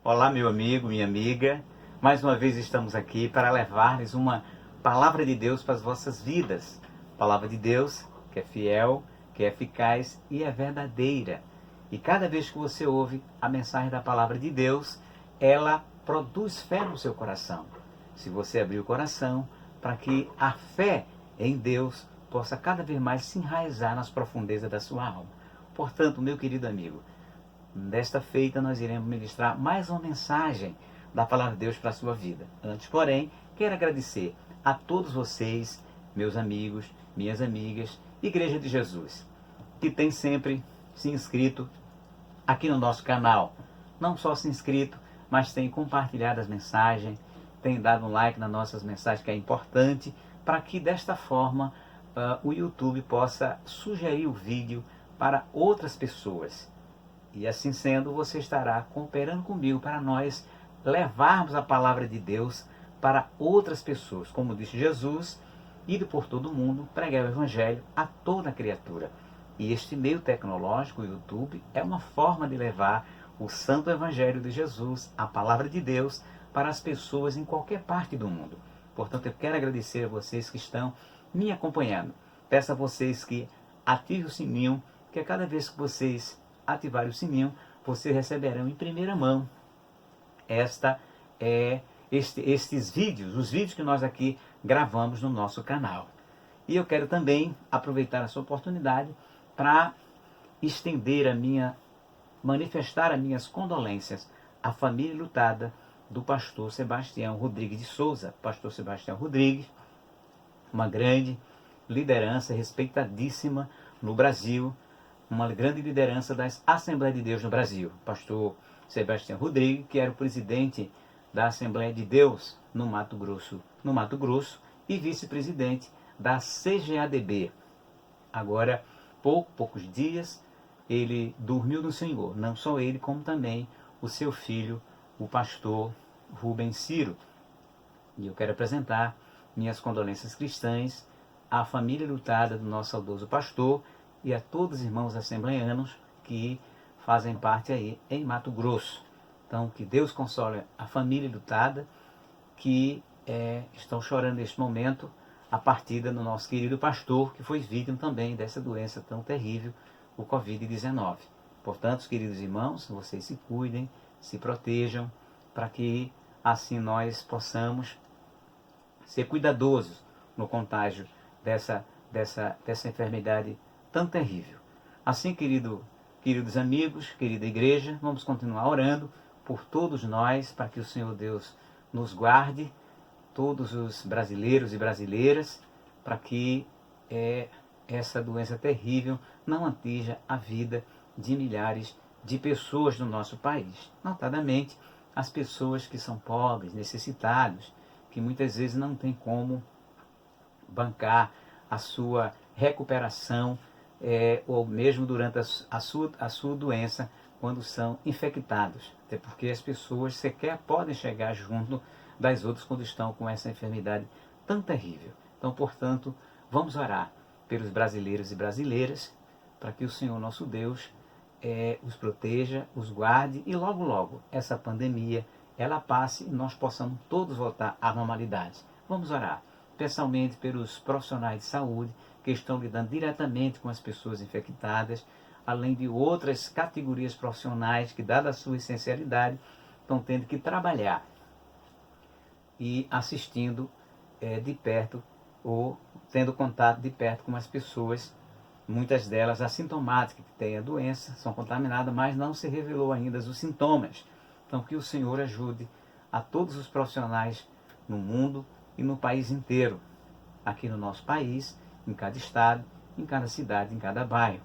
Olá, meu amigo, minha amiga. Mais uma vez estamos aqui para levar-lhes uma palavra de Deus para as vossas vidas. Palavra de Deus que é fiel, que é eficaz e é verdadeira. E cada vez que você ouve a mensagem da palavra de Deus, ela produz fé no seu coração. Se você abrir o coração para que a fé em Deus possa cada vez mais se enraizar nas profundezas da sua alma. Portanto, meu querido amigo, desta feita nós iremos ministrar mais uma mensagem da Palavra de Deus para a sua vida. Antes, porém, quero agradecer a todos vocês, meus amigos, minhas amigas, Igreja de Jesus, que tem sempre se inscrito aqui no nosso canal. Não só se inscrito, mas tem compartilhado as mensagens, tem dado um like nas nossas mensagens, que é importante, para que desta forma o YouTube possa sugerir o vídeo para outras pessoas. E assim sendo, você estará cooperando comigo para nós levarmos a palavra de Deus para outras pessoas. Como disse Jesus, ir por todo mundo, pregar o Evangelho a toda criatura. E este meio tecnológico, o YouTube, é uma forma de levar o Santo Evangelho de Jesus, a palavra de Deus, para as pessoas em qualquer parte do mundo. Portanto, eu quero agradecer a vocês que estão me acompanhando. Peço a vocês que ativem o sininho, que a cada vez que vocês ativarem o sininho, vocês receberão em primeira mão estes vídeos, os vídeos que nós aqui gravamos no nosso canal. E eu quero também aproveitar essa oportunidade para manifestar as minhas condolências à família lutada do pastor Sebastião Rodrigues de Souza. Pastor Sebastião Rodrigues, uma grande liderança respeitadíssima no Brasil, uma grande liderança das Assembleias de Deus no Brasil. Pastor Sebastião Rodrigues, que era o presidente da Assembleia de Deus no Mato Grosso e vice-presidente da CGADB. Agora, poucos dias, ele dormiu no Senhor. Não só ele, como também o seu filho, o pastor Rubem Ciro. E eu quero apresentar minhas condolências cristãs à família lutada do nosso saudoso pastor e a todos os irmãos assembleianos que fazem parte aí em Mato Grosso. Então, que Deus console a família lutada que estão chorando neste momento a partida do nosso querido pastor, que foi vítima também dessa doença tão terrível, o Covid-19. Portanto, queridos irmãos, vocês se cuidem, se protejam, para que assim nós possamos ser cuidadosos no contágio dessa enfermidade tão terrível. Assim, queridos amigos, querida igreja, vamos continuar orando por todos nós, para que o Senhor Deus nos guarde, todos os brasileiros e brasileiras, para que essa doença terrível não atinja a vida de milhares de pessoas no nosso país, notadamente as pessoas que são pobres, necessitados, que muitas vezes não têm como bancar a sua recuperação ou mesmo durante a sua doença, quando são infectados. Até porque as pessoas sequer podem chegar junto das outras quando estão com essa enfermidade tão terrível. Então, portanto, vamos orar pelos brasileiros e brasileiras, para que o Senhor nosso Deus os proteja, os guarde e logo, logo, essa pandemia ela passe e nós possamos todos voltar à normalidade. Vamos orar, especialmente pelos profissionais de saúde que estão lidando diretamente com as pessoas infectadas, além de outras categorias profissionais que, dada a sua essencialidade, estão tendo que trabalhar e assistindo de perto ou tendo contato de perto com as pessoas, muitas delas assintomáticas, que têm a doença, são contaminadas, mas não se revelou ainda os sintomas. Então, que o Senhor ajude a todos os profissionais no mundo e no país inteiro, aqui no nosso país, em cada estado, em cada cidade, em cada bairro.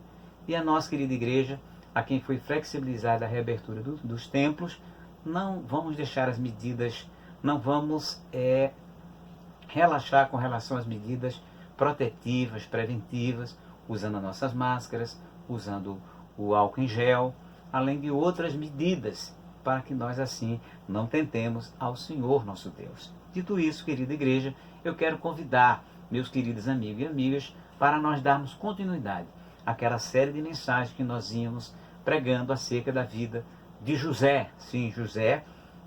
E a nossa querida igreja, a quem foi flexibilizada a reabertura dos templos, não vamos deixar as medidas, não vamos relaxar com relação às medidas protetivas, preventivas, usando as nossas máscaras, usando o álcool em gel, além de outras medidas, para que nós assim não tentemos ao Senhor nosso Deus. Dito isso, querida igreja, eu quero convidar meus queridos amigos e amigas para nós darmos continuidade àquela série de mensagens que nós íamos pregando acerca da vida de José, sim, José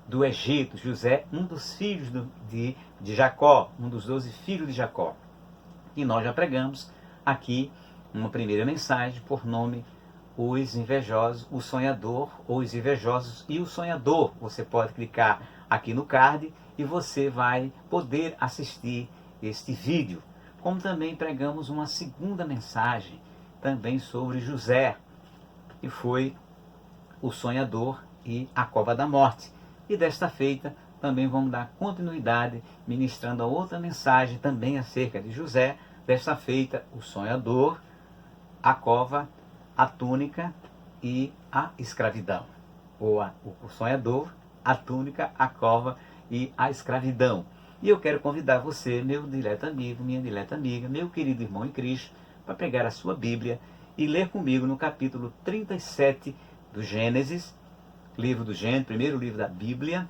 do Egito, José, um dos filhos de Jacó, um dos 12 filhos de Jacó. E nós já pregamos aqui uma primeira mensagem por nome Os Invejosos, o Sonhador, ou Os Invejosos e o Sonhador. Você pode clicar aqui no card e você vai poder assistir este vídeo. Como também pregamos uma segunda mensagem, também sobre José, que foi o Sonhador e a Cova da Morte. E desta feita também vamos dar continuidade ministrando a outra mensagem também acerca de José. Desta feita, o Sonhador, a Cova, a Túnica e a Escravidão. Ou o Sonhador, a Túnica, a Cova e a Escravidão. E eu quero convidar você, meu dileto amigo, minha dileta amiga, meu querido irmão em Cristo, para pegar a sua Bíblia e ler comigo no capítulo 37 do Gênesis, livro do Gênesis, primeiro livro da Bíblia.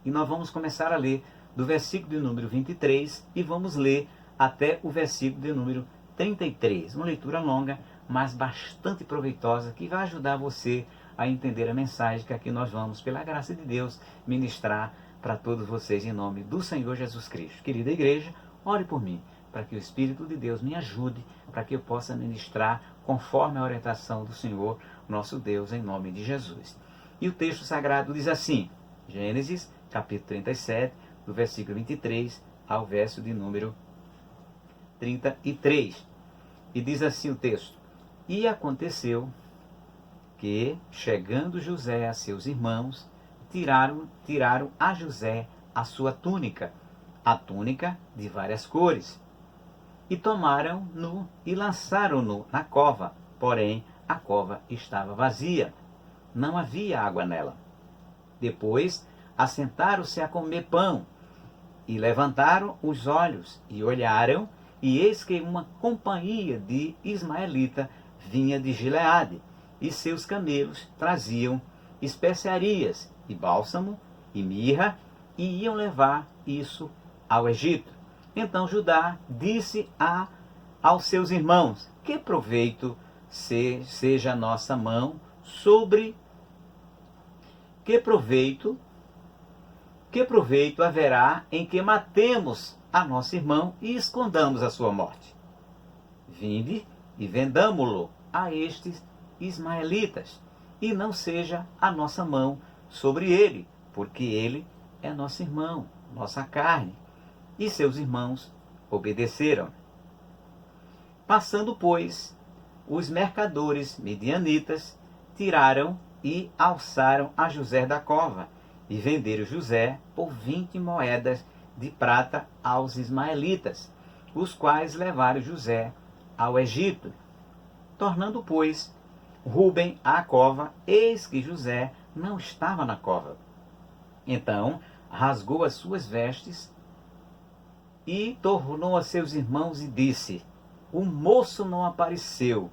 E nós vamos começar a ler do versículo de número 23 e vamos ler até o versículo de número 33. Uma leitura longa, mas bastante proveitosa, que vai ajudar você a entender a mensagem que aqui nós vamos, pela graça de Deus, ministrar para todos vocês em nome do Senhor Jesus Cristo. Querida igreja, ore por mim, para que o Espírito de Deus me ajude, para que eu possa ministrar conforme a orientação do Senhor, nosso Deus, em nome de Jesus. E o texto sagrado diz assim, Gênesis, capítulo 37, do versículo 23 ao verso de número 33. E diz assim o texto, e aconteceu que, chegando José a seus irmãos, tiraram a José a sua túnica, a túnica de várias cores, e tomaram-no e lançaram-no na cova, porém a cova estava vazia, não havia água nela. Depois assentaram-se a comer pão, e levantaram os olhos, e olharam, e eis que uma companhia de ismaelita vinha de Gileade, e seus camelos traziam especiarias, e bálsamo, e mirra, e iam levar isso ao Egito. Então Judá disse aos seus irmãos, que proveito seja a nossa mão sobre... Que proveito haverá em que matemos a nosso irmão e escondamos a sua morte? Vinde e vendamo-lo a estes ismaelitas, e não seja a nossa mão sobre ele, porque ele é nosso irmão, nossa carne. E seus irmãos obedeceram. Passando, pois, os mercadores medianitas tiraram e alçaram a José da cova, e venderam José por 20 moedas de prata aos ismaelitas, os quais levaram José ao Egito. Tornando, pois, Rúben à cova, eis que José não estava na cova. Então rasgou as suas vestes e tornou a seus irmãos e disse, o moço não apareceu,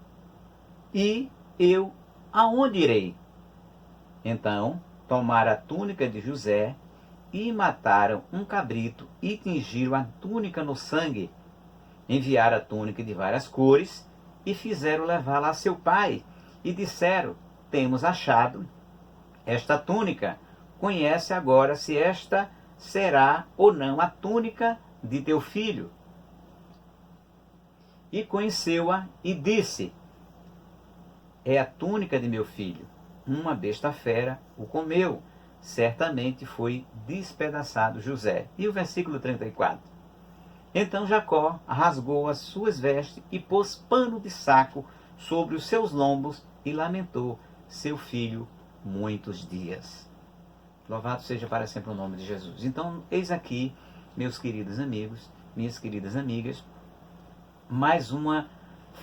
e eu aonde irei? Então tomaram a túnica de José e mataram um cabrito e tingiram a túnica no sangue. Enviaram a túnica de várias cores e fizeram levá-la a seu pai. E disseram, temos achado esta túnica. Conhece agora se esta será ou não a túnica de teu filho. E conheceu-a e disse, é a túnica de meu filho. Uma besta fera o comeu. Certamente foi despedaçado José. E o versículo 34. Então Jacó rasgou as suas vestes e pôs pano de saco sobre os seus lombos e lamentou seu filho muitos dias. Louvado seja para sempre o nome de Jesus. Então, eis aqui, meus queridos amigos, minhas queridas amigas, mais uma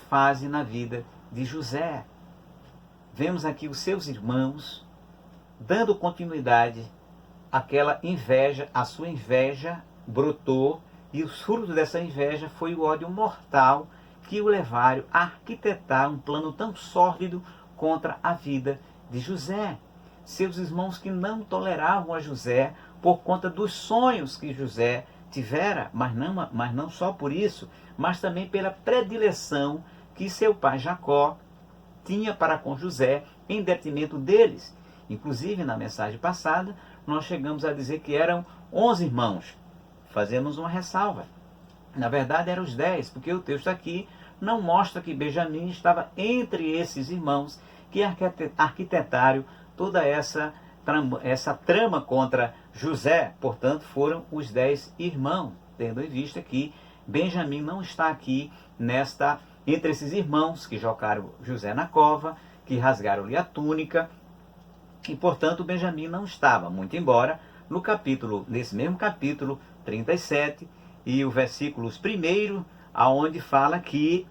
fase na vida de José. Vemos aqui os seus irmãos dando continuidade àquela inveja, a sua inveja brotou, e os frutos dessa inveja foi o ódio mortal que o levaram a arquitetar um plano tão sórdido contra a vida de José. Seus irmãos que não toleravam a José por conta dos sonhos que José tivera, mas não só por isso, mas também pela predileção que seu pai Jacó tinha para com José em detrimento deles. Inclusive, na mensagem passada, nós chegamos a dizer que eram 11 irmãos. Fazemos uma ressalva. Na verdade, eram os 10, porque o texto aqui não mostra que Benjamim estava entre esses irmãos que arquitetaram toda essa trama contra José. Portanto, foram os 10 irmãos, tendo em vista que Benjamim não está aqui entre esses irmãos que jogaram José na cova, que rasgaram-lhe a túnica, e portanto Benjamim não estava, muito embora nesse mesmo capítulo 37, e o versículo 1, aonde fala que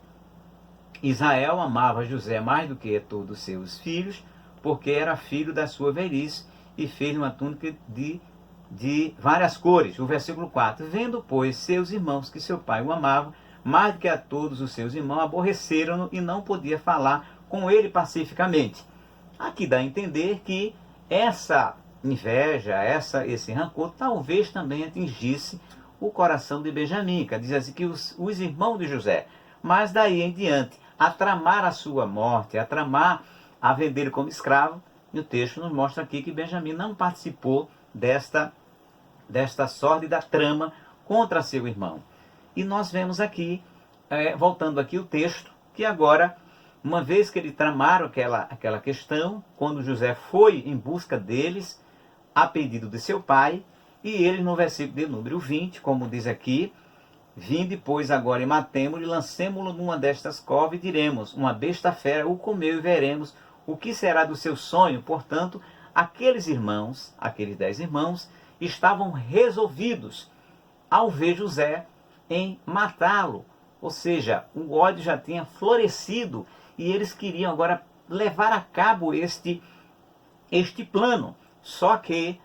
Israel amava José mais do que todos os seus filhos, porque era filho da sua velhice, e fez uma túnica de várias cores. O versículo 4, vendo, pois, seus irmãos que seu pai o amava, mais do que a todos os seus irmãos, aborreceram-no e não podia falar com ele pacificamente. Aqui dá a entender que essa inveja, esse rancor, talvez também atingisse o coração de Benjamim, que diz assim que os irmãos de José, mas daí em diante, a tramar a sua morte, a vender como escravo, e o texto nos mostra aqui que Benjamim não participou desta sórdida trama contra seu irmão. E nós vemos aqui, voltando aqui o texto, que agora, uma vez que eles tramaram aquela questão, quando José foi em busca deles, a pedido de seu pai, e eles no versículo de número 20, como diz aqui, vinde, pois, agora e matemo-lo e lancemo-lo numa destas covas e diremos, uma besta fera o comeu e veremos o que será do seu sonho. Portanto, aqueles 10 irmãos, estavam resolvidos ao ver José em matá-lo. Ou seja, o ódio já tinha florescido e eles queriam agora levar a cabo este plano. Só que,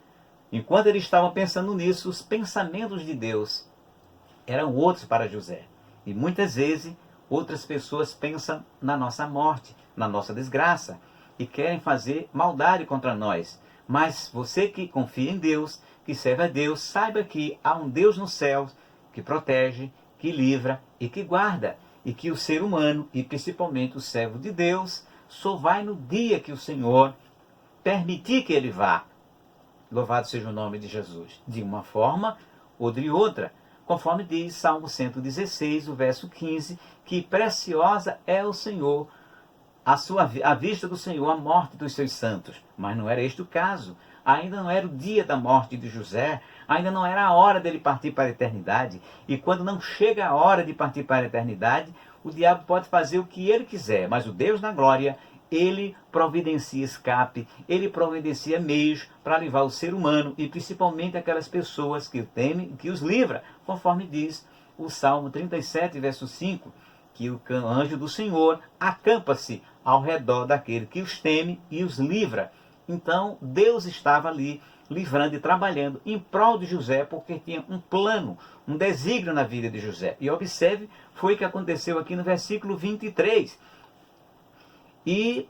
enquanto eles estavam pensando nisso, os pensamentos de Deus eram outros para José. E muitas vezes outras pessoas pensam na nossa morte, na nossa desgraça, e querem fazer maldade contra nós. Mas você que confia em Deus, que serve a Deus, saiba que há um Deus nos céus que protege, que livra e que guarda. E que o ser humano, e principalmente o servo de Deus, só vai no dia que o Senhor permitir que ele vá. Louvado seja o nome de Jesus. De uma forma ou de outra. Conforme diz Salmo 116, o verso 15, que preciosa é o Senhor, à vista do Senhor, a morte dos seus santos. Mas não era este o caso. Ainda não era o dia da morte de José, ainda não era a hora dele partir para a eternidade. E quando não chega a hora de partir para a eternidade, o diabo pode fazer o que ele quiser, mas o Deus da glória, ele providencia escape, ele providencia meios para livrar o ser humano e principalmente aquelas pessoas que o temem, que os livra, conforme diz o Salmo 37, verso 5, que o anjo do Senhor acampa-se ao redor daquele que os teme e os livra. Então, Deus estava ali livrando e trabalhando em prol de José, porque tinha um plano, um desígnio na vida de José. E observe, foi o que aconteceu aqui no versículo 23. E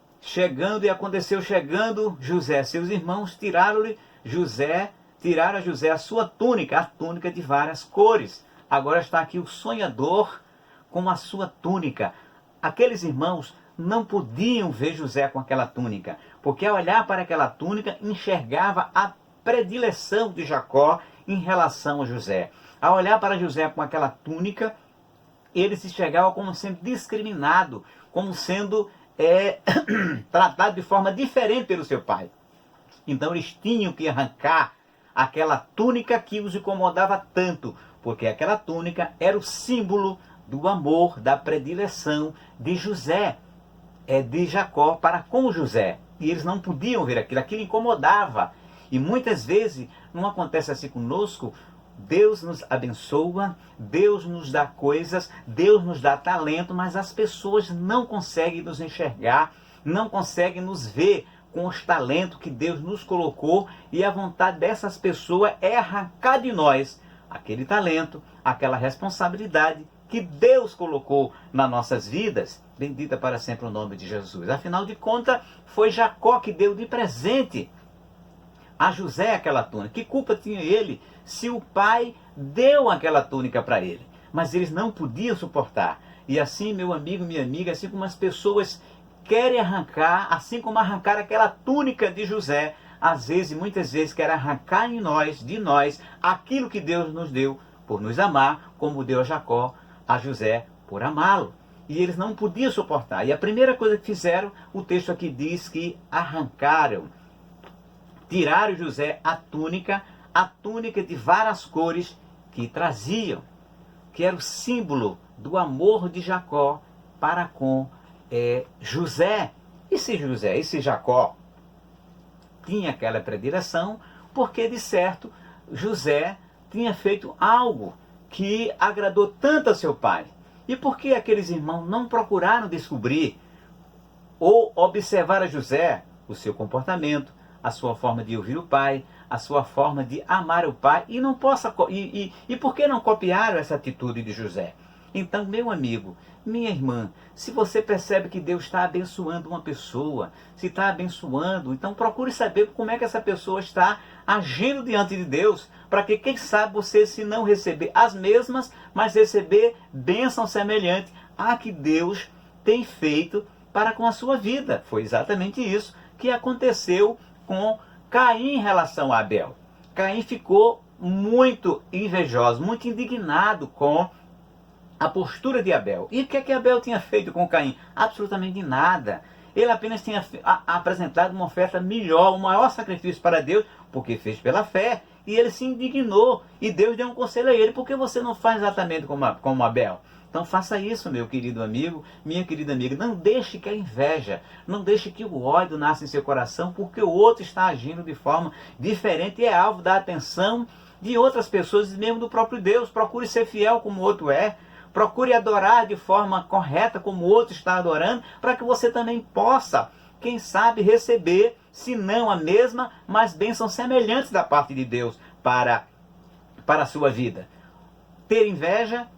aconteceu chegando José, seus irmãos tiraram a José a sua túnica, a túnica de várias cores. Agora está aqui o sonhador com a sua túnica. Aqueles irmãos não podiam ver José com aquela túnica, porque ao olhar para aquela túnica, enxergava a predileção de Jacó em relação a José. Ao olhar para José com aquela túnica, ele se enxergava como sendo discriminado, como sendo tratado de forma diferente pelo seu pai. Então eles tinham que arrancar aquela túnica que os incomodava tanto, porque aquela túnica era o símbolo do amor, da predileção de José, de Jacó para com José. E eles não podiam ver aquilo incomodava. E muitas vezes não acontece assim conosco. Deus nos abençoa, Deus nos dá coisas, Deus nos dá talento, mas as pessoas não conseguem nos enxergar, não conseguem nos ver com os talentos que Deus nos colocou, e a vontade dessas pessoas é arrancar de nós aquele talento, aquela responsabilidade que Deus colocou nas nossas vidas. Bendita para sempre o nome de Jesus. Afinal de contas, foi Jacó que deu de presente a José aquela túnica. Que culpa tinha ele se o pai deu aquela túnica para ele? Mas eles não podiam suportar. E assim, meu amigo, minha amiga, assim como as pessoas querem arrancar, assim como arrancar aquela túnica de José, às vezes e muitas vezes querem arrancar de nós, aquilo que Deus nos deu por nos amar, como deu a Jacó, a José, por amá-lo. E eles não podiam suportar. E a primeira coisa que fizeram, o texto aqui diz que arrancaram, tiraram José a túnica de várias cores que traziam, que era o símbolo do amor de Jacó para com José. E se Jacó tinha aquela predileção, porque de certo José tinha feito algo que agradou tanto a seu pai. E por que aqueles irmãos não procuraram descobrir ou observar a José, o seu comportamento, a sua forma de ouvir o pai, a sua forma de amar o pai, e por que não copiaram essa atitude de José? Então, meu amigo, minha irmã, se você percebe que Deus está abençoando uma pessoa, se está abençoando, então procure saber como é que essa pessoa está agindo diante de Deus, para que, quem sabe, você, se não receber as mesmas, mas receber bênção semelhante à que Deus tem feito para com a sua vida. Foi exatamente isso que aconteceu com Caim em relação a Abel. Caim ficou muito invejoso, muito indignado com a postura de Abel. E o que é que Abel tinha feito com Caim? Absolutamente nada. Ele apenas tinha apresentado uma oferta melhor, um maior sacrifício para Deus, porque fez pela fé. E ele se indignou. E Deus deu um conselho a ele: por que você não faz exatamente como Abel? Então faça isso, meu querido amigo, minha querida amiga. Não deixe que a inveja, não deixe que o ódio nasça em seu coração, porque o outro está agindo de forma diferente e é alvo da atenção de outras pessoas e mesmo do próprio Deus. Procure ser fiel como o outro é. Procure adorar de forma correta como o outro está adorando, para que você também possa, quem sabe, receber, se não a mesma, mas bênçãos semelhantes da parte de Deus para a sua vida. Ter inveja,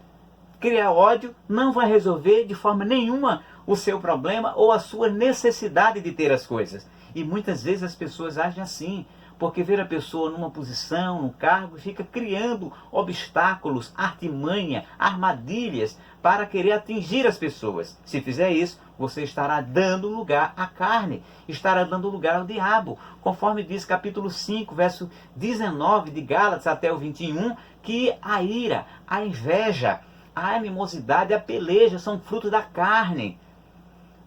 criar ódio, não vai resolver de forma nenhuma o seu problema ou a sua necessidade de ter as coisas. E muitas vezes as pessoas agem assim, porque vê a pessoa numa posição, num cargo, e fica criando obstáculos, artimanha, armadilhas para querer atingir as pessoas. Se fizer isso, você estará dando lugar à carne, estará dando lugar ao diabo. Conforme diz capítulo 5, verso 19 de Gálatas até o 21, que a ira, a inveja, a animosidade, a peleja são frutos da carne.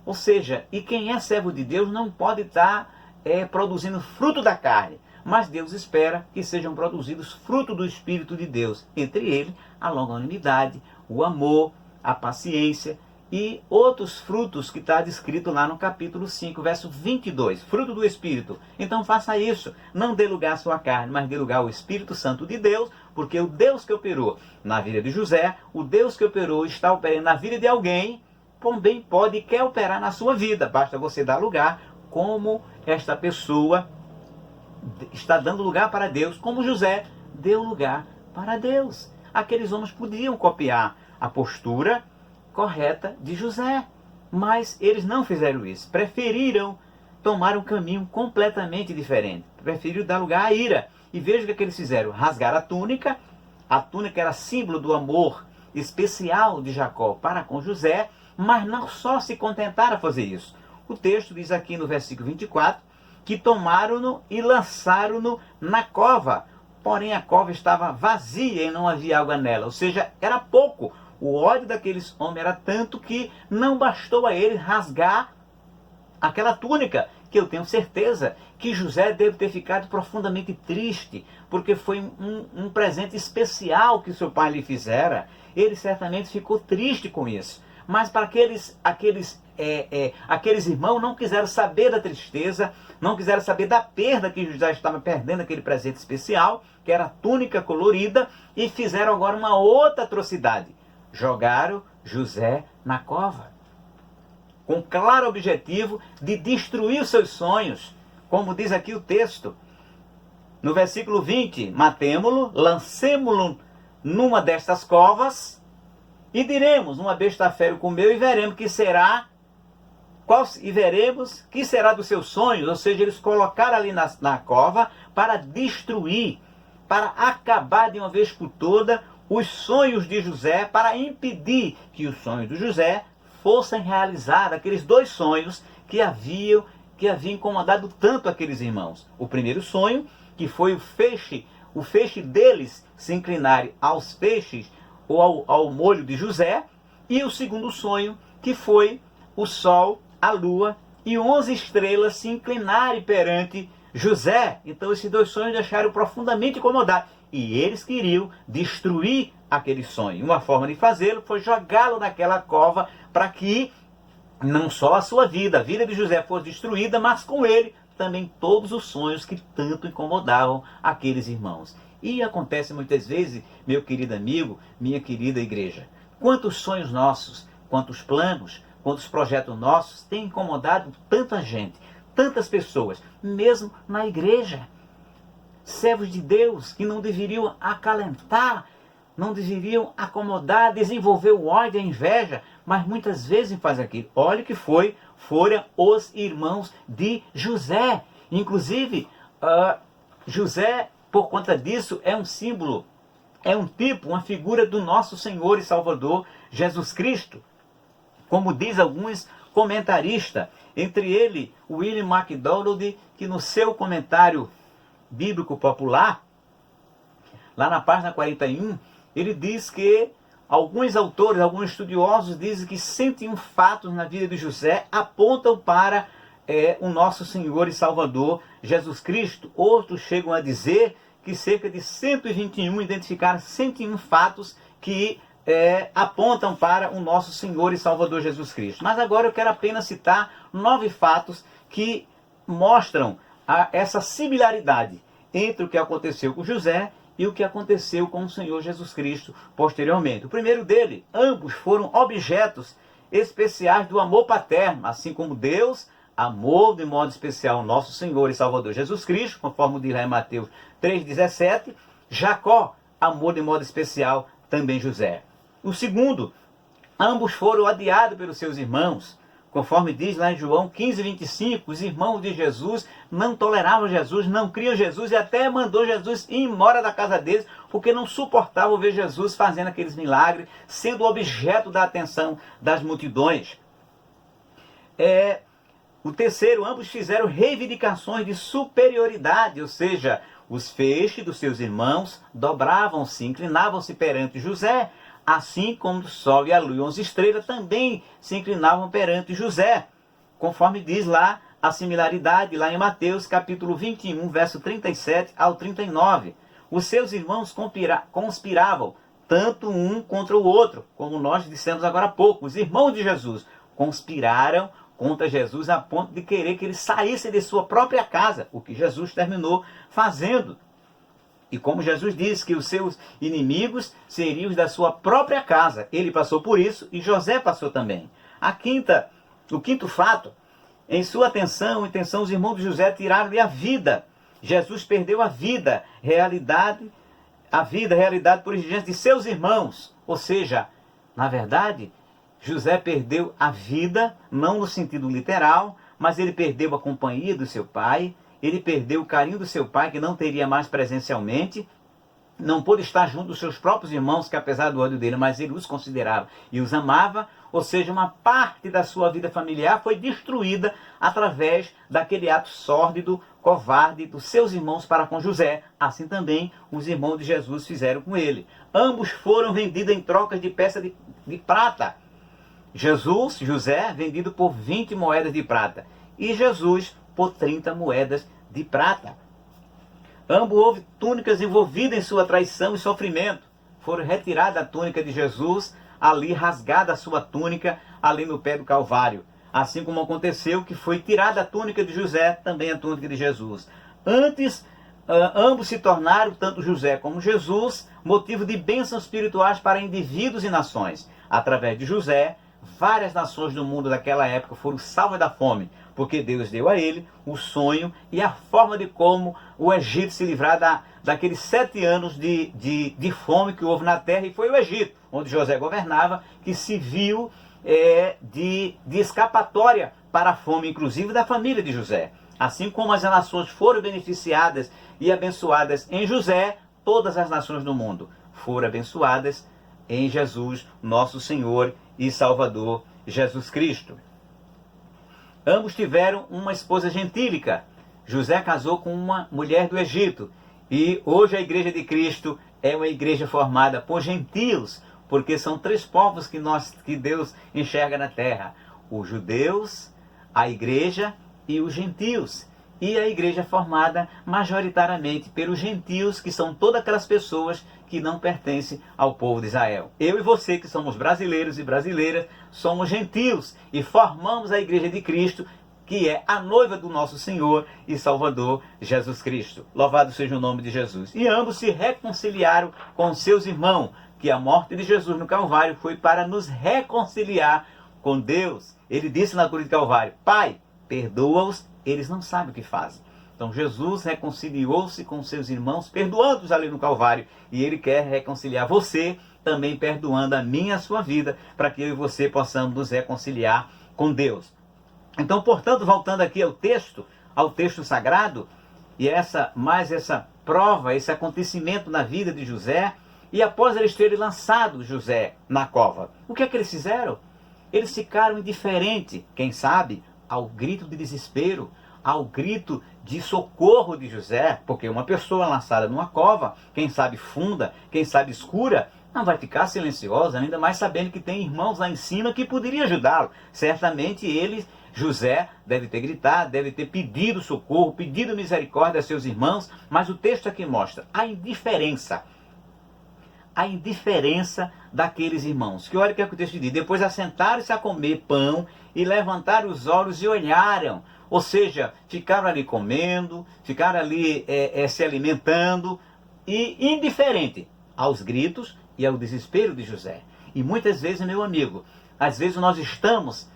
Ou seja, e quem é servo de Deus não pode estar produzindo fruto da carne, mas Deus espera que sejam produzidos fruto do Espírito de Deus, entre eles a longanimidade, o amor, a paciência e outros frutos que está descrito lá no capítulo 5, verso 22, fruto do Espírito. Então faça isso, não dê lugar à sua carne, mas dê lugar ao Espírito Santo de Deus, porque o Deus que operou na vida de José, o Deus que operou está operando na vida de alguém, também pode e quer operar na sua vida, basta você dar lugar, como esta pessoa está dando lugar para Deus, como José deu lugar para Deus. Aqueles homens podiam copiar a postura correta de José, mas eles não fizeram isso. Preferiram tomar um caminho completamente diferente. Preferiram dar lugar à ira. E veja o que eles fizeram: rasgar a túnica. A túnica era símbolo do amor especial de Jacó para com José, mas não só se contentaram a fazer isso. O texto diz aqui no versículo 24 que tomaram-no e lançaram-no na cova. Porém a cova estava vazia e não havia água nela. Ou seja, era pouco. O ódio daqueles homens era tanto que não bastou a eles rasgar aquela túnica, que eu tenho certeza que José deve ter ficado profundamente triste, porque foi um presente especial que seu pai lhe fizera. Ele certamente ficou triste com isso. Mas para aqueles irmãos não quiseram saber da tristeza, não quiseram saber da perda que José estava perdendo, aquele presente especial, que era a túnica colorida, e fizeram agora uma outra atrocidade. Jogaram José na cova, com claro objetivo de destruir os seus sonhos, como diz aqui o texto. No versículo 20, matemo-lo, lancemo-lo numa destas covas, e diremos: uma besta fera o comeu, e veremos que será dos seus sonhos. Ou seja, eles colocaram ali na cova para destruir, para acabar de uma vez por toda os sonhos de José, para impedir que os sonhos de José fossem realizados, aqueles dois sonhos que havia incomodado tanto aqueles irmãos. O primeiro sonho, que foi o feixe deles se inclinarem aos feixes ou ao molho de José, e o segundo sonho, que foi o sol, a lua e 11 estrelas se inclinarem perante José. Então esses dois sonhos deixaram profundamente incomodados. E eles queriam destruir aquele sonho. Uma forma de fazê-lo foi jogá-lo naquela cova para que não só a sua vida, a vida de José fosse destruída, mas com ele também todos os sonhos que tanto incomodavam aqueles irmãos. E acontece muitas vezes, meu querido amigo, minha querida igreja, quantos sonhos nossos, quantos planos, quantos projetos nossos têm incomodado tanta gente, tantas pessoas, mesmo na igreja. Servos de Deus que não deveriam acalentar, não deveriam acomodar, desenvolver o ódio e a inveja, mas muitas vezes faz aquilo. Olha o que foram os irmãos de José. Inclusive, José, por conta disso, é um símbolo, é um tipo, uma figura do nosso Senhor e Salvador Jesus Cristo. Como diz alguns comentaristas, entre ele, William MacDonald, que no seu comentário bíblico popular, lá na página 41, ele diz que alguns autores, alguns estudiosos dizem que 101 fatos na vida de José apontam para o nosso Senhor e Salvador Jesus Cristo. Outros chegam a dizer que cerca de 121 identificaram 101 fatos que apontam para o nosso Senhor e Salvador Jesus Cristo. Mas agora eu quero apenas citar 9 fatos que mostram essa similaridade entre o que aconteceu com José e o que aconteceu com o Senhor Jesus Cristo posteriormente. O primeiro dele, ambos foram objetos especiais do amor paterno, assim como Deus amou de modo especial nosso Senhor e Salvador Jesus Cristo, conforme diz lá em Mateus 3,17, Jacó amou de modo especial também José. O segundo, ambos foram odiados pelos seus irmãos. Conforme diz lá em João 15,25, os irmãos de Jesus não toleravam Jesus, não criam Jesus e até mandou Jesus ir embora da casa deles, porque não suportavam ver Jesus fazendo aqueles milagres, sendo objeto da atenção das multidões. O terceiro, ambos fizeram reivindicações de superioridade, ou seja, os feixes dos seus irmãos dobravam-se, inclinavam-se perante José, assim como o sol e a lua e 11 estrelas também se inclinavam perante José, conforme diz lá a similaridade, lá em Mateus capítulo 21, verso 37 ao 39. Os seus irmãos conspiravam, tanto um contra o outro, como nós dissemos agora há pouco. Os irmãos de Jesus conspiraram contra Jesus a ponto de querer que ele saísse de sua própria casa, o que Jesus terminou fazendo. E como Jesus disse que os seus inimigos seriam os da sua própria casa, ele passou por isso e José passou também. O quinto fato, em sua intenção, os irmãos de José tiraram-lhe a vida. Jesus perdeu a vida, realidade por exigência de seus irmãos. Ou seja, na verdade, José perdeu a vida, não no sentido literal, mas ele perdeu a companhia do seu pai, ele perdeu o carinho do seu pai, que não teria mais presencialmente, não pôde estar junto dos seus próprios irmãos, que apesar do ódio dele, mas ele os considerava e os amava, ou seja, uma parte da sua vida familiar foi destruída através daquele ato sórdido, covarde dos seus irmãos para com José. Assim também os irmãos de Jesus fizeram com ele. Ambos foram vendidos em trocas de peça de prata. José, vendido por 20 moedas de prata. E Jesus por 30 moedas de prata. Ambos houve túnicas envolvidas em sua traição e sofrimento. Foram retiradas a túnica de Jesus, ali rasgada a sua túnica, ali no pé do Calvário. Assim como aconteceu que foi tirada a túnica de José, também a túnica de Jesus. Antes, ambos se tornaram, tanto José como Jesus, motivo de bênçãos espirituais para indivíduos e nações. Através de José, várias nações do mundo daquela época foram salvas da fome, porque Deus deu a ele o sonho e a forma de como o Egito se livrar daqueles 7 anos de fome que houve na terra, e foi o Egito, onde José governava, que se viu de escapatória para a fome, inclusive da família de José. Assim como as nações foram beneficiadas e abençoadas em José, todas as nações do mundo foram abençoadas em Jesus, nosso Senhor e Salvador Jesus Cristo. Ambos tiveram uma esposa gentílica. José casou com uma mulher do Egito. E hoje a Igreja de Cristo é uma igreja formada por gentios, porque são três povos que Deus enxerga na terra: os judeus, a igreja e os gentios. E a igreja é formada majoritariamente pelos gentios, que são todas aquelas pessoas que não pertencem ao povo de Israel. Eu e você, que somos brasileiros e brasileiras, somos gentios e formamos a Igreja de Cristo, que é a noiva do nosso Senhor e Salvador Jesus Cristo. Louvado seja o nome de Jesus. E ambos se reconciliaram com seus irmãos, que a morte de Jesus no Calvário foi para nos reconciliar com Deus. Ele disse na cruz do Calvário: Pai, perdoa-os, eles não sabem o que fazem. Então Jesus reconciliou-se com seus irmãos, perdoando-os ali no Calvário. E Ele quer reconciliar você, também perdoando a minha e a sua vida, para que eu e você possamos nos reconciliar com Deus. Então, portanto, voltando aqui ao texto sagrado, e essa prova, esse acontecimento na vida de José, e após eles terem lançado José na cova, o que é que eles fizeram? Eles ficaram indiferentes, quem sabe, ao grito de desespero, ao grito de socorro de José, porque uma pessoa lançada numa cova, quem sabe funda, quem sabe escura, não vai ficar silenciosa, ainda mais sabendo que tem irmãos lá em cima que poderiam ajudá-lo. Certamente José deve ter gritado, deve ter pedido socorro, pedido misericórdia a seus irmãos, mas o texto aqui mostra a indiferença daqueles irmãos. Que olha o que é que o texto diz: depois assentaram-se a comer pão e levantaram os olhos e olharam. Ou seja, ficaram ali comendo, ficaram ali se alimentando, e indiferente aos gritos e ao desespero de José. E muitas vezes, meu amigo, às vezes nós estamos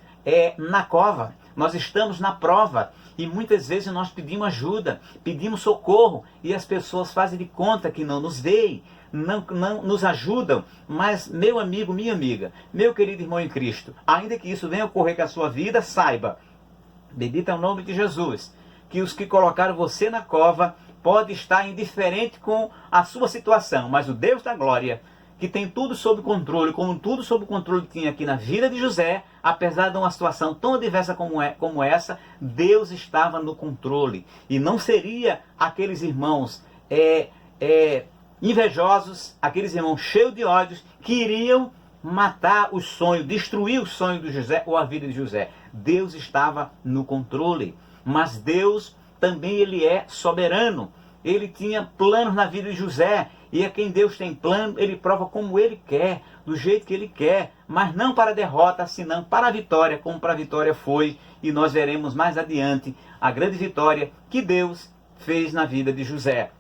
na cova, nós estamos na prova, e muitas vezes nós pedimos ajuda, pedimos socorro, e as pessoas fazem de conta que não nos veem, não nos ajudam. Mas, meu amigo, minha amiga, meu querido irmão em Cristo, ainda que isso venha ocorrer com a sua vida, saiba, bendito é o nome de Jesus, que os que colocaram você na cova podem estar indiferente com a sua situação, mas o Deus da glória, que tem tudo sob controle, como tudo sob controle tinha aqui na vida de José, apesar de uma situação tão adversa como essa, Deus estava no controle. E não seria aqueles irmãos invejosos, aqueles irmãos cheios de ódios, que iriam matar o sonho, destruir o sonho de José ou a vida de José. Deus estava no controle, mas Deus também ele é soberano. Ele tinha planos na vida de José, e a quem Deus tem plano, ele prova como ele quer, do jeito que ele quer, mas não para a derrota, senão para a vitória, como para a vitória foi, e nós veremos mais adiante a grande vitória que Deus fez na vida de José.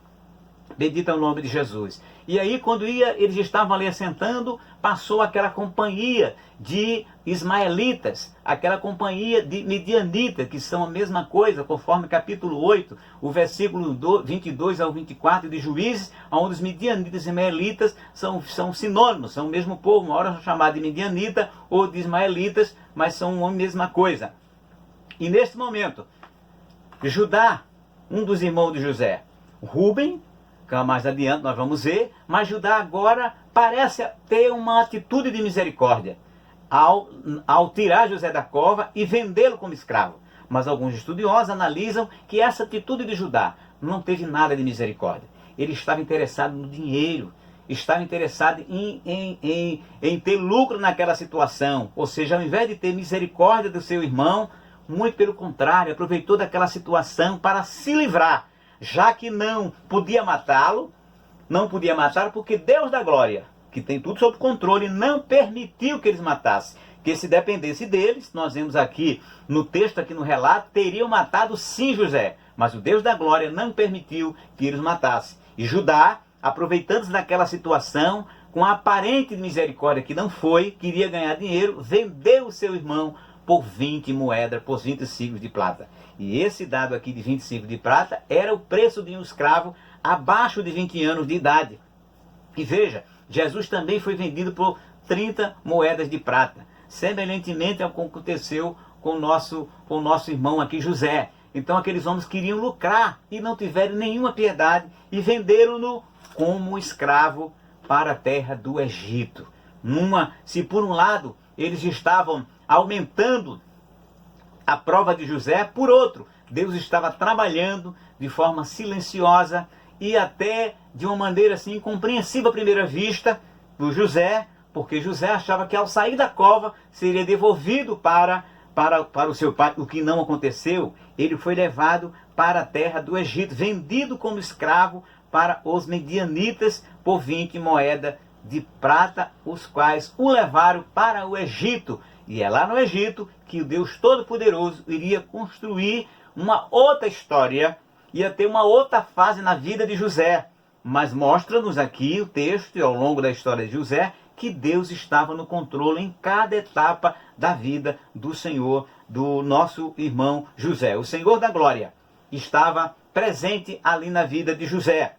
Bendito é o nome de Jesus. E aí, quando eles estavam ali assentando, passou aquela companhia de ismaelitas, aquela companhia de midianitas, que são a mesma coisa, conforme capítulo 8, o versículo 22 ao 24 de Juízes, onde os midianitas e ismaelitas são sinônimos, são o mesmo povo, uma hora são chamados de midianita ou de ismaelitas, mas são a mesma coisa. E neste momento, Judá, um dos irmãos de José, Rúben, mais adiante nós vamos ver, mas Judá agora parece ter uma atitude de misericórdia ao tirar José da cova e vendê-lo como escravo. Mas alguns estudiosos analisam que essa atitude de Judá não teve nada de misericórdia. Ele estava interessado no dinheiro, estava interessado em ter lucro naquela situação. Ou seja, ao invés de ter misericórdia do seu irmão, muito pelo contrário, aproveitou daquela situação para se livrar, já que não podia matá-lo porque Deus da glória, que tem tudo sob controle, não permitiu que eles matassem. Que se dependesse deles, nós vemos aqui no texto, aqui no relato, teriam matado sim José, mas o Deus da glória não permitiu que eles matassem. E Judá, aproveitando-se daquela situação, com a aparente misericórdia que não foi, queria ganhar dinheiro, vendeu o seu irmão por 20 moedas, por 20 ciclos de prata. E esse dado aqui de 25 de prata era o preço de um escravo abaixo de 20 anos de idade. E veja, Jesus também foi vendido por 30 moedas de prata, semelhantemente ao que aconteceu com o nosso irmão aqui José. Então aqueles homens queriam lucrar e não tiveram nenhuma piedade e venderam-no como escravo para a terra do Egito. Se por um lado eles estavam aumentando a prova de José, por outro, Deus estava trabalhando de forma silenciosa e até de uma maneira assim incompreensível à primeira vista do José, porque José achava que ao sair da cova seria devolvido para o seu pai, o que não aconteceu. Ele foi levado para a terra do Egito, vendido como escravo para os medianitas por 20 moedas de prata, os quais o levaram para o Egito. E é lá no Egito que o Deus Todo-Poderoso iria construir uma outra história, ia ter uma outra fase na vida de José. Mas mostra-nos aqui o texto e ao longo da história de José que Deus estava no controle em cada etapa da vida do Senhor, do nosso irmão José. O Senhor da Glória estava presente ali na vida de José.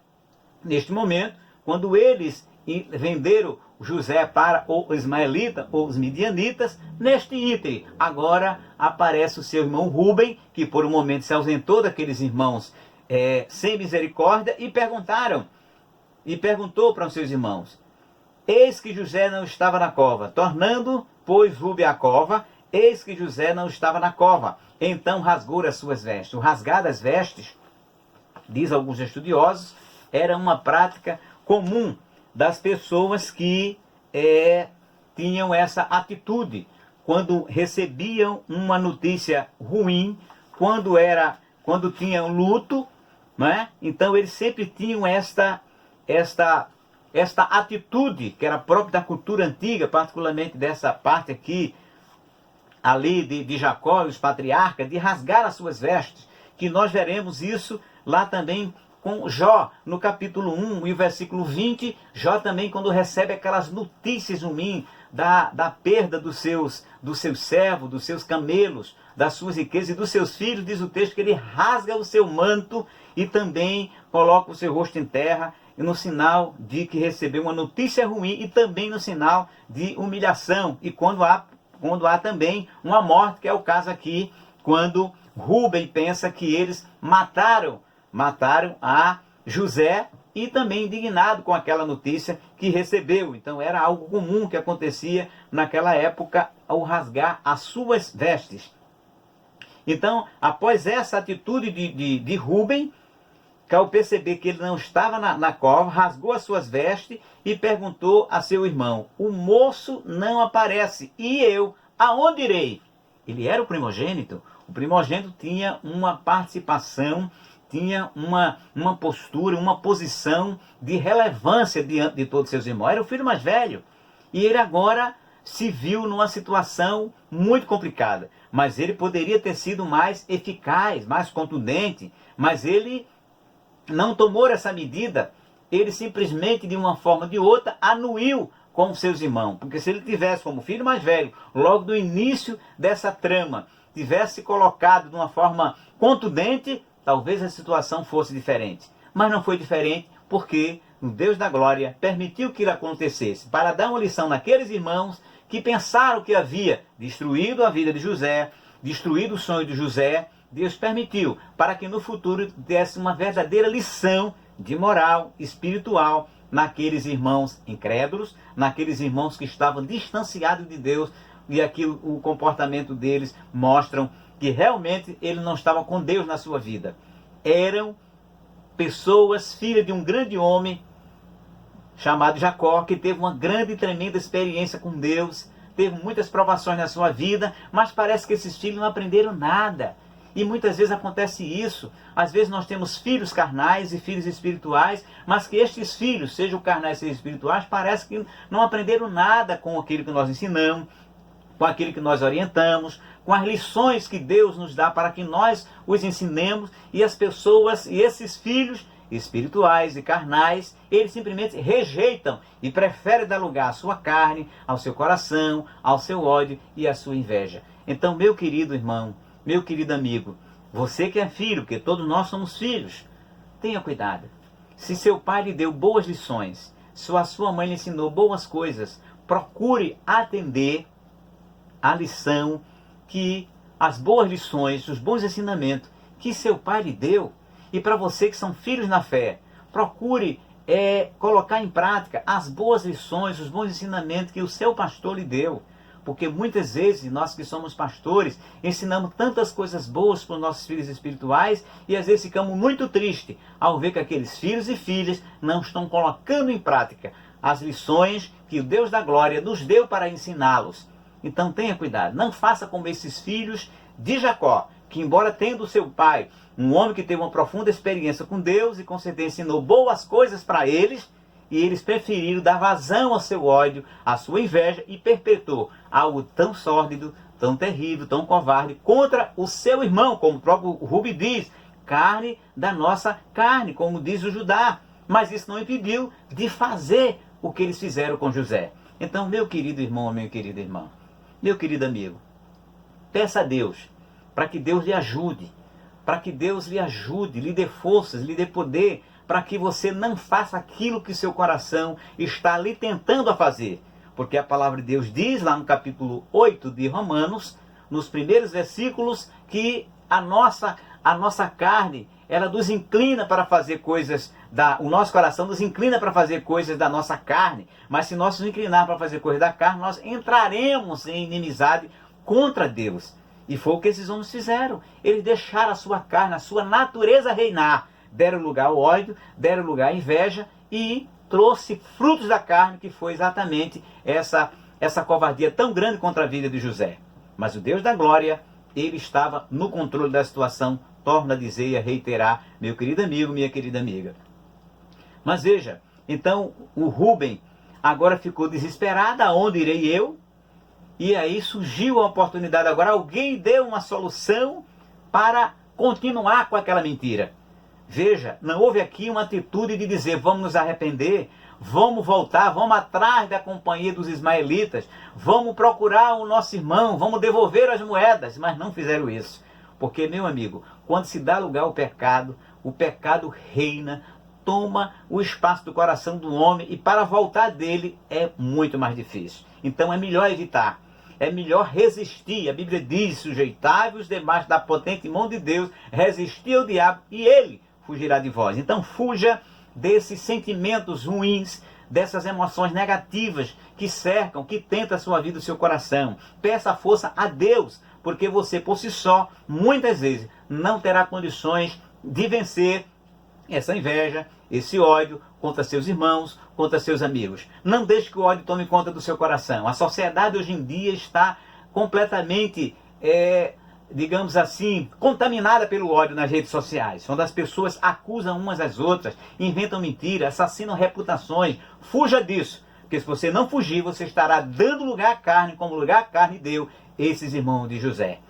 Neste momento, quando eles venderam José para os ismaelitas ou os midianitas, neste íntere, agora aparece o seu irmão Rúben, que por um momento se ausentou daqueles irmãos sem misericórdia, e perguntou para os seus irmãos: eis que José não estava na cova. Tornando, pois, Rúben a cova, eis que José não estava na cova. Então rasgou as suas vestes. O rasgar das vestes, diz alguns estudiosos, era uma prática comum das pessoas que tinham essa atitude quando recebiam uma notícia ruim, quando tinham luto, né? Então eles sempre tinham esta atitude que era própria da cultura antiga, particularmente dessa parte aqui, ali de Jacó e os patriarcas, de rasgar as suas vestes, que nós veremos isso lá também com Jó, no capítulo 1 e o versículo 20, Jó também quando recebe aquelas notícias ruins da perda dos seus servos, dos seus camelos, das suas riquezas e dos seus filhos, diz o texto que ele rasga o seu manto e também coloca o seu rosto em terra, e no sinal de que recebeu uma notícia ruim e também no sinal de humilhação, e quando há também uma morte, que é o caso aqui, quando Rúben pensa que eles mataram a José, e também indignado com aquela notícia que recebeu. Então era algo comum que acontecia naquela época, ao rasgar as suas vestes. Então, após essa atitude de Rúben, que ao perceber que ele não estava na cova, rasgou as suas vestes e perguntou a seu irmão: o moço não aparece, e eu aonde irei? Ele era o primogênito. O primogênito tinha uma participação, tinha uma postura, uma posição de relevância diante de todos seus irmãos. Era o filho mais velho. E ele agora se viu numa situação muito complicada. Mas ele poderia ter sido mais eficaz, mais contundente. Mas ele não tomou essa medida. Ele simplesmente, de uma forma ou de outra, anuiu com seus irmãos. Porque se ele tivesse, como filho mais velho, logo do início dessa trama, tivesse colocado de uma forma contundente, talvez a situação fosse diferente. Mas não foi diferente, porque o Deus da Glória permitiu que isso acontecesse, para dar uma lição naqueles irmãos que pensaram que havia destruído a vida de José, destruído o sonho de José. Deus permitiu, para que no futuro desse uma verdadeira lição de moral espiritual naqueles irmãos incrédulos, naqueles irmãos que estavam distanciados de Deus, e aqui o comportamento deles mostram que realmente ele não estava com Deus na sua vida. Eram pessoas, filhas de um grande homem chamado Jacó, que teve uma grande e tremenda experiência com Deus, teve muitas provações na sua vida, mas parece que esses filhos não aprenderam nada. E muitas vezes acontece isso. Às vezes nós temos filhos carnais e filhos espirituais, mas que estes filhos, sejam carnais, sejam espirituais, parece que não aprenderam nada com aquilo que nós ensinamos, com aquilo que nós orientamos, com as lições que Deus nos dá para que nós os ensinemos, e as pessoas, e esses filhos espirituais e carnais, eles simplesmente rejeitam e preferem dar lugar à sua carne, ao seu coração, ao seu ódio e à sua inveja. Então, meu querido irmão, meu querido amigo, você que é filho, porque todos nós somos filhos, tenha cuidado. Se seu pai lhe deu boas lições, se a sua mãe lhe ensinou boas coisas, procure atender a lição que, as boas lições, os bons ensinamentos que seu pai lhe deu. E para você que são filhos na fé, procure colocar em prática as boas lições, os bons ensinamentos que o seu pastor lhe deu. porque muitas vezes nós que somos pastores ensinamos tantas coisas boas para os nossos filhos espirituais e às vezes ficamos muito tristes ao ver que aqueles filhos e filhas não estão colocando em prática as lições que o Deus da glória nos deu para ensiná-los. Então tenha cuidado, não faça como esses filhos de Jacó, que embora tendo seu pai, um homem que teve uma profunda experiência com Deus e com certeza ensinou boas coisas para eles, e eles preferiram dar vazão ao seu ódio, à sua inveja e perpetuou algo tão sórdido, tão terrível, tão covarde contra o seu irmão, como o próprio Rubi diz, carne da nossa carne, como diz o Judá. Mas isso não impediu de fazer o que eles fizeram com José. Então, meu querido irmão, minha querida irmã, meu querido amigo, peça a Deus para que Deus lhe ajude, para que Deus lhe ajude, lhe dê forças, lhe dê poder, para que você não faça aquilo que seu coração está lhe tentando a fazer. Porque a palavra de Deus diz lá no capítulo 8 de Romanos, nos primeiros versículos, que a nossa carne, ela nos inclina para fazer coisas, o nosso coração nos inclina para fazer coisas da nossa carne, mas se nós nos inclinar para fazer coisas da carne, nós entraremos em inimizade contra Deus. E foi o que esses homens fizeram. Eles deixaram a sua carne, a sua natureza reinar, deram lugar ao ódio, deram lugar à inveja e trouxe frutos da carne, que foi exatamente essa covardia tão grande contra a vida de José. Mas o Deus da glória, ele estava no controle da situação, torna a dizer e a reiterar, meu querido amigo, minha querida amiga. Mas veja, então o Rúben agora ficou desesperado, aonde irei eu? E aí surgiu a oportunidade, agora alguém deu uma solução para continuar com aquela mentira. Veja, não houve aqui uma atitude de dizer, vamos nos arrepender, vamos voltar, vamos atrás da companhia dos ismaelitas, vamos procurar o nosso irmão, vamos devolver as moedas, mas não fizeram isso. Porque, meu amigo, quando se dá lugar ao pecado, o pecado reina, toma o espaço do coração do homem e para voltar dele é muito mais difícil. Então é melhor evitar, é melhor resistir. A Bíblia diz, sujeitai-vos debaixo da potente mão de Deus, resistir ao diabo e ele fugirá de vós. Então fuja desses sentimentos ruins, dessas emoções negativas que cercam, que tentam a sua vida, o seu coração. Peça força a Deus, porque você por si só, muitas vezes, não terá condições de vencer essa inveja, esse ódio contra seus irmãos, contra seus amigos. Não deixe que o ódio tome conta do seu coração. A sociedade hoje em dia está completamente, digamos assim, contaminada pelo ódio nas redes sociais, onde as pessoas acusam umas às outras, inventam mentiras, assassinam reputações. Fuja disso, porque se você não fugir, você estará dando lugar à carne, como lugar à carne deu esses irmãos de José.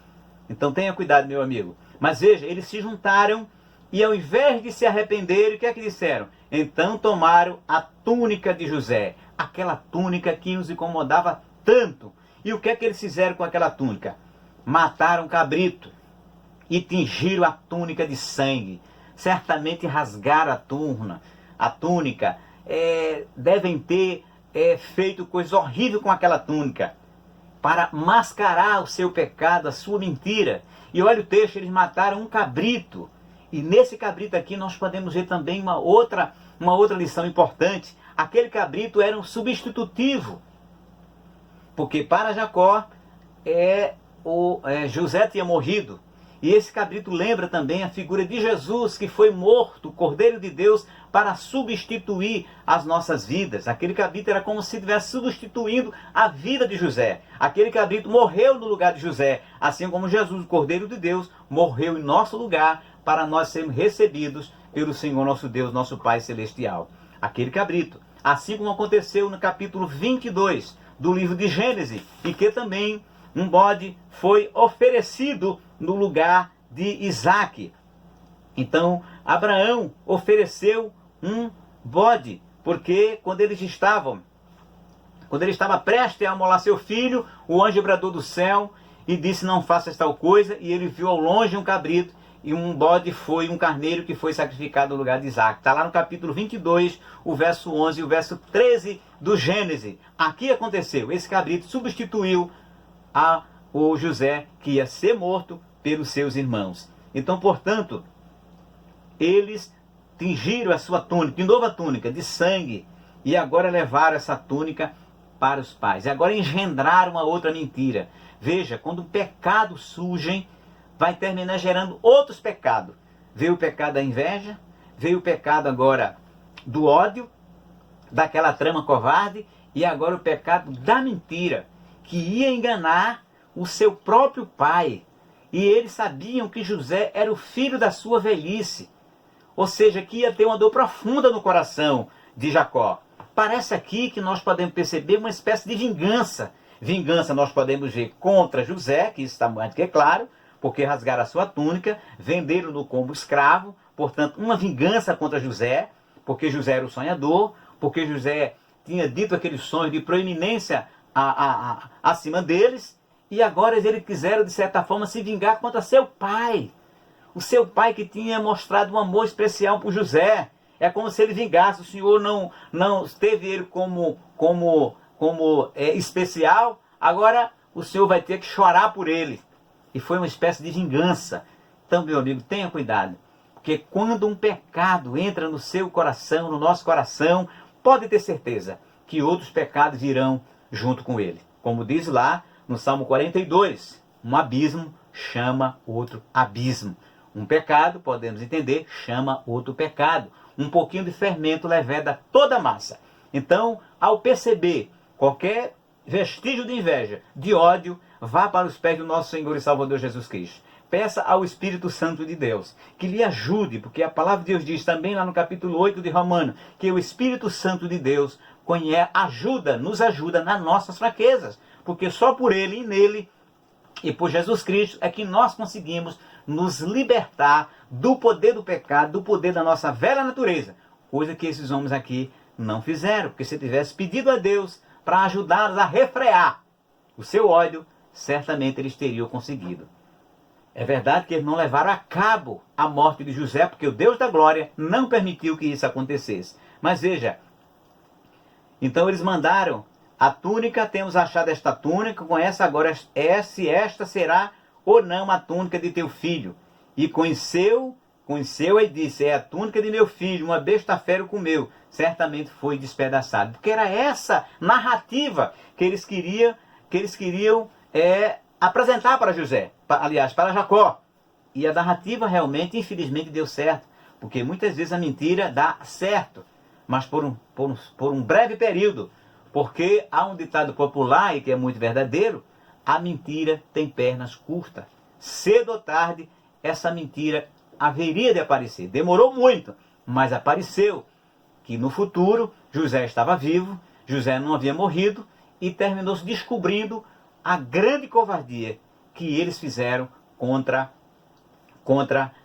Então tenha cuidado, meu amigo. Mas veja, eles se juntaram e ao invés de se arrependerem, o que é que disseram? Então tomaram a túnica de José, aquela túnica que os incomodava tanto. E o que é que eles fizeram com aquela túnica? Mataram um cabrito e tingiram a túnica de sangue. Certamente rasgaram a túnica. Devem ter feito coisa horrível com aquela túnica para mascarar o seu pecado, a sua mentira. E olha o texto, eles mataram um cabrito. E nesse cabrito aqui nós podemos ver também uma outra lição importante. Aquele cabrito era um substitutivo. Porque para Jacó, José tinha morrido. E esse cabrito lembra também a figura de Jesus, que foi morto, o Cordeiro de Deus, para substituir as nossas vidas. Aquele cabrito era como se estivesse substituindo a vida de José. Aquele cabrito morreu no lugar de José, assim como Jesus, o Cordeiro de Deus, morreu em nosso lugar, para nós sermos recebidos pelo Senhor nosso Deus, nosso Pai Celestial. Aquele cabrito, assim como aconteceu no capítulo 22 do livro de Gênesis, e que também um bode foi oferecido no lugar de Isaac. Então, Abraão ofereceu um bode, porque quando ele estava prestes a amolar seu filho, o anjo bradou do céu e disse, não faças tal coisa, e ele viu ao longe um cabrito, e um bode foi um carneiro que foi sacrificado no lugar de Isaac. Está lá no capítulo 22, o verso 11 e o verso 13 do Gênesis. Aqui aconteceu, esse cabrito substituiu o José, que ia ser morto pelos seus irmãos. Então, portanto, eles tingiram a sua túnica, de novo a túnica, de sangue, e agora levaram essa túnica para os pais. E agora engendraram uma outra mentira. Veja, quando o pecado surge, vai terminar gerando outros pecados. Veio o pecado da inveja, veio o pecado agora do ódio, daquela trama covarde, e agora o pecado da mentira, que ia enganar o seu próprio pai. E eles sabiam que José era o filho da sua velhice. Ou seja, que ia ter uma dor profunda no coração de Jacó. Parece aqui que nós podemos perceber uma espécie de vingança. Vingança nós podemos ver contra José, que isso está mais que claro, porque rasgaram a sua túnica, venderam-no como escravo, portanto, uma vingança contra José, porque José era o sonhador, porque José tinha dito aqueles sonhos de proeminência acima deles, e agora eles quiseram, de certa forma, se vingar contra seu pai. O seu pai que tinha mostrado um amor especial por José. É como se ele vingasse. O Senhor não teve ele como especial, agora o Senhor vai ter que chorar por ele. E foi uma espécie de vingança. Então, meu amigo, tenha cuidado. Porque quando um pecado entra no seu coração, no nosso coração, pode ter certeza que outros pecados virão junto com ele. Como diz lá no Salmo 42, um abismo chama outro abismo. Um pecado, podemos entender, chama outro pecado. Um pouquinho de fermento leveda toda a massa. Então, ao perceber qualquer vestígio de inveja, de ódio, vá para os pés do nosso Senhor e Salvador Jesus Cristo. Peça ao Espírito Santo de Deus que lhe ajude, porque a palavra de Deus diz também lá no capítulo 8 de Romanos, que o Espírito Santo de Deus nos ajuda nas nossas fraquezas, porque só por Ele e nele e por Jesus Cristo é que nós conseguimos nos libertar do poder do pecado, do poder da nossa velha natureza, coisa que esses homens aqui não fizeram, porque se tivesse pedido a Deus para ajudá-los a refrear o seu ódio, certamente eles teriam conseguido. É verdade que eles não levaram a cabo a morte de José, porque o Deus da glória não permitiu que isso acontecesse. Mas veja, então eles mandaram a túnica, temos achado esta túnica, conhece agora se esta será ou não a túnica de teu filho. E conheceu e disse, é a túnica de meu filho, uma besta fera comeu. Certamente foi despedaçado. Porque era essa narrativa que eles queriam apresentar para José, para Jacó. E a narrativa realmente, infelizmente, deu certo. Porque muitas vezes a mentira dá certo, mas por um breve período. Porque há um ditado popular, e que é muito verdadeiro, a mentira tem pernas curtas. Cedo ou tarde, essa mentira haveria de aparecer. Demorou muito, mas apareceu. Que no futuro, José estava vivo, José não havia morrido, e terminou se descobrindo a grande covardia que eles fizeram contra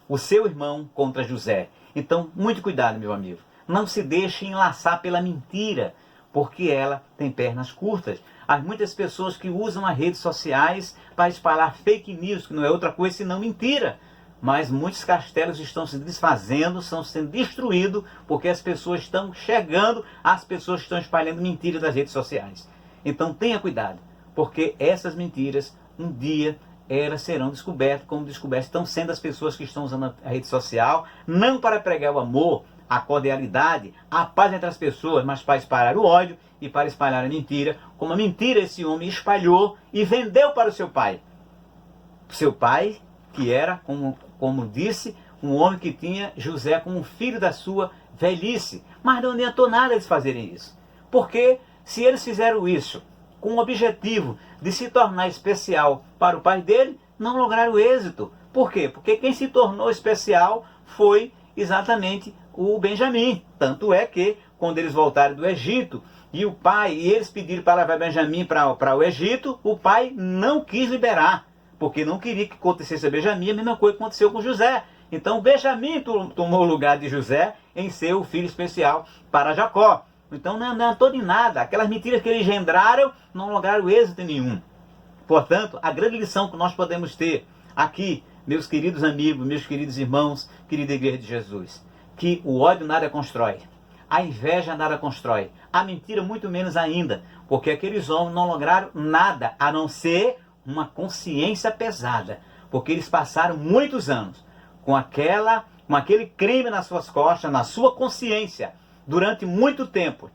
o seu irmão, contra José. Então, muito cuidado, meu amigo. Não se deixe enlaçar pela mentira, porque ela tem pernas curtas. Há muitas pessoas que usam as redes sociais para espalhar fake news, que não é outra coisa senão mentira. Mas muitos castelos estão se desfazendo, estão sendo destruídos, porque as pessoas estão chegando, as pessoas estão espalhando mentiras nas redes sociais. Então tenha cuidado, porque essas mentiras, um dia, elas serão descobertas, como descobertas estão sendo as pessoas que estão usando a rede social, não para pregar o amor, a cordialidade, a paz entre as pessoas, mas para espalhar o ódio e para espalhar a mentira, como a mentira esse homem espalhou e vendeu para o seu pai. Seu pai, que era, como disse, um homem que tinha José como filho da sua velhice. Mas não adiantou nada eles fazerem isso. Porque se eles fizeram isso com o objetivo de se tornar especial para o pai dele, não lograram êxito. Por quê? Porque quem se tornou especial foi exatamente o Benjamim. Tanto é que, quando eles voltaram do Egito, e eles pediram para levar Benjamim para o Egito, o pai não quis liberar, porque não queria que acontecesse a Benjamim, a mesma coisa que aconteceu com José. Então Benjamim tomou o lugar de José em ser o filho especial para Jacó. Então não adiantou de nada. Aquelas mentiras que eles engendraram não lograram êxito nenhum. Portanto, a grande lição que nós podemos ter aqui, meus queridos amigos, meus queridos irmãos, querida Igreja de Jesus, que o ódio nada constrói, a inveja nada constrói, a mentira muito menos ainda, porque aqueles homens não lograram nada a não ser uma consciência pesada, porque eles passaram muitos anos com aquele crime nas suas costas, na sua consciência, durante muito tempo.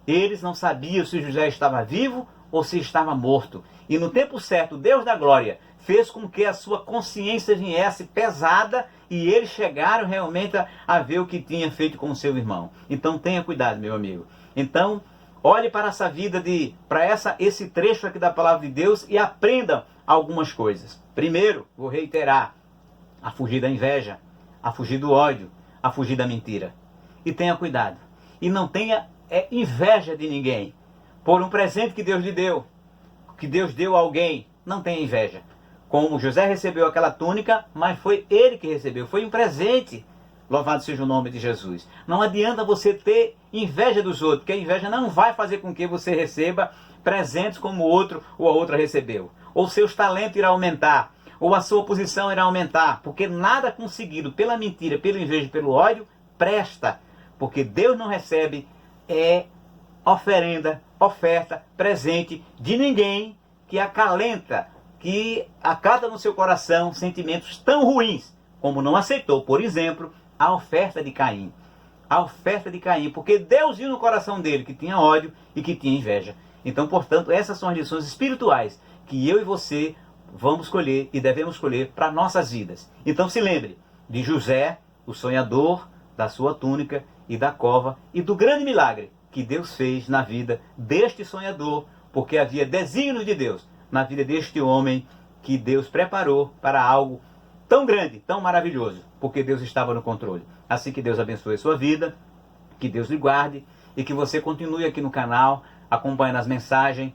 Eles não sabiam se José estava vivo ou se estava morto. E no tempo certo, Deus da glória fez com que a sua consciência viesse pesada e eles chegaram realmente a ver o que tinha feito com o seu irmão. Então tenha cuidado, meu amigo. Então, olhe para essa vida, para esse trecho aqui da palavra de Deus e aprenda algumas coisas. Primeiro, vou reiterar, a fugir da inveja, a fugir do ódio, a fugir da mentira. E tenha cuidado. E não tenha inveja de ninguém. Por um presente que Deus lhe deu, que Deus deu a alguém, não tenha inveja. Como José recebeu aquela túnica, mas foi ele que recebeu, foi um presente. Louvado seja o nome de Jesus. Não adianta você ter inveja dos outros, porque a inveja não vai fazer com que você receba presentes como o outro ou a outra recebeu. Ou seus talentos irão aumentar, ou a sua posição irá aumentar, porque nada conseguido pela mentira, pela inveja e pelo ódio presta. Porque Deus não recebe oferta, presente de ninguém que acalenta, que acata no seu coração sentimentos tão ruins, como não aceitou, por exemplo, a oferta de Caim. A oferta de Caim, porque Deus viu no coração dele que tinha ódio e que tinha inveja. Então, portanto, essas são as lições espirituais que eu e você vamos colher e devemos colher para nossas vidas. Então se lembre de José, o sonhador, da sua túnica e da cova, e do grande milagre que Deus fez na vida deste sonhador, porque havia desígnios de Deus na vida deste homem que Deus preparou para algo tão grande, tão maravilhoso, porque Deus estava no controle. Assim que Deus abençoe a sua vida, que Deus lhe guarde e que você continue aqui no canal, acompanhando as mensagens,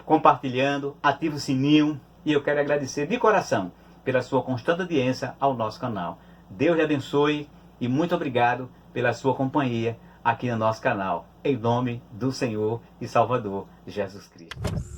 compartilhando, ative o sininho, e eu quero agradecer de coração pela sua constante audiência ao nosso canal. Deus lhe abençoe e muito obrigado pela sua companhia aqui no nosso canal, em nome do Senhor e Salvador Jesus Cristo.